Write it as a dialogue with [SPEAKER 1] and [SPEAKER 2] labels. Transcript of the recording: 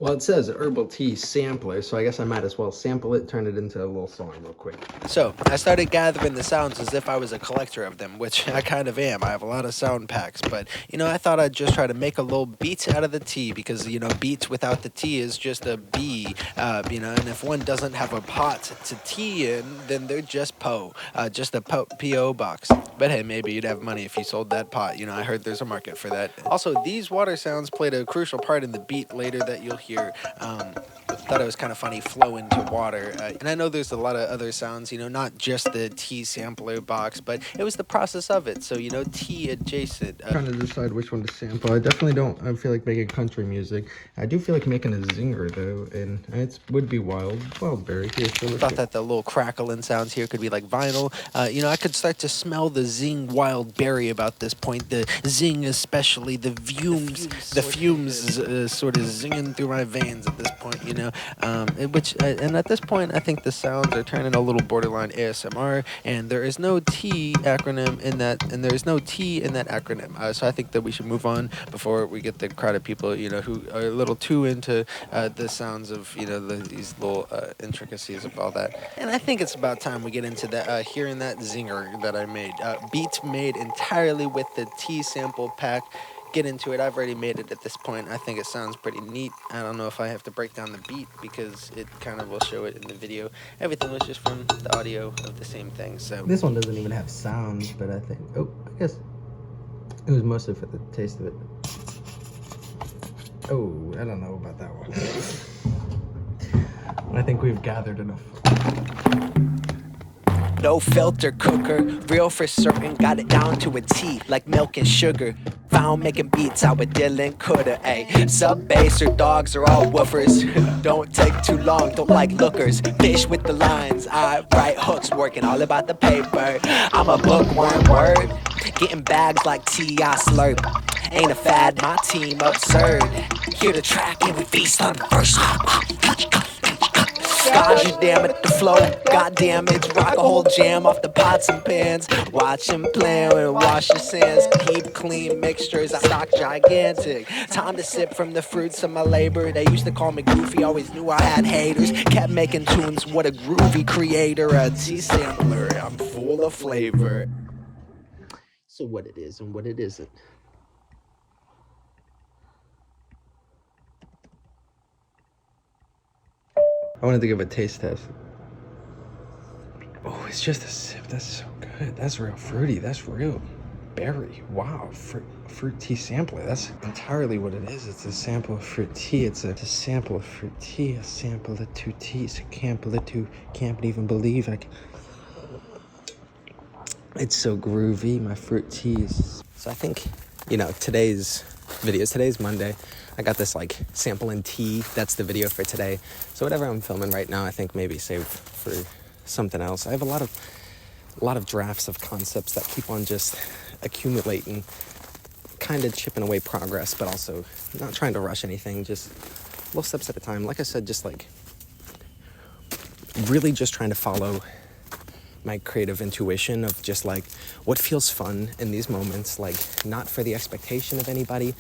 [SPEAKER 1] Well, it says herbal tea sampler, so I guess I might as well sample it, turn it into a little song real quick.
[SPEAKER 2] So, I started gathering the sounds as if I was a collector of them, which I kind of am. I have a lot of sound packs, but, I thought I'd just try to make a little beat out of the tea, because, beat without the tea is just a B, and if one doesn't have a pot to tea in, then they're just just a P.O. box. But hey, maybe you'd have money if you sold that pot. I heard there's a market for that. Also, these water sounds played a crucial part in the beat later that you'll hear. Thought it was kind of funny, flow into water. And I know there's a lot of other sounds, not just the tea sampler box, but it was the process of it. So, tea adjacent.
[SPEAKER 1] Trying to decide which one to sample. I definitely don't feel like making country music. I do feel like making a zinger though, and it would be wildberry. Here, so
[SPEAKER 2] Thought that the little crackling sounds here could be like vinyl. I could start to smell the zing wild berry about this point. The zing, especially the fumes sort of zinging through my veins at this point. And at this point, I think the sounds are turning a little borderline ASMR, and there is no T acronym in that, and there is no T in that acronym. So I think that we should move on before we get the crowd of people, who are a little too into the sounds of, these little intricacies of all that. And I think it's about time we get into that, hearing that zinger that I made. Beats made entirely with the T sample pack. Get into it. I've already made it at this point. I think it sounds pretty neat. I don't know if I have to break down the beat because it kind of will show it in the video. Everything was just from the audio of the same thing. So
[SPEAKER 1] this one doesn't even have sounds, but I think, I guess it was mostly for the taste of it. Oh, I don't know about that one. I think we've gathered enough.
[SPEAKER 2] No filter cooker, real for certain, got it down to a T, like milk and sugar. Found making beats out with Dylan Coulda, ayy. Sub bass or dogs are all woofers. Don't take too long, don't like lookers. Fish with the lines, I write hooks, working all about the paper. I'm a bookworm, word. Getting bags like T.I. slurp. Ain't a fad, my team absurd. Hear the track and we feast on the verse. God, you damn it, the flow, goddamn it, rock a whole jam off the pots and pans. Watch him play and wash your sands. Keep clean mixtures, I stock gigantic. Time to sip from the fruits of my labor. They used to call me goofy, always knew I had haters. Kept making tunes, what a groovy creator. A tea sampler, I'm full of flavor. So what it is and what it isn't.
[SPEAKER 1] I wanted to give a taste test. Oh, it's just a sip. That's so good. That's real fruity. That's real berry. Wow, fruit tea sampler. That's entirely what it is. It's a sample of fruit tea. It's a sample of fruit tea. A sample of two teas. A sample of two. Can't even believe it's so groovy. My fruit teas.
[SPEAKER 2] So I think, today's Monday. I got this sampling tea. That's the video for today. So whatever I'm filming right now, I think maybe save for something else. I have a lot of drafts of concepts that keep on just accumulating, kind of chipping away progress, but also not trying to rush anything, just little steps at a time. Like I said, just really just trying to follow my creative intuition of just what feels fun in these moments, not for the expectation of anybody,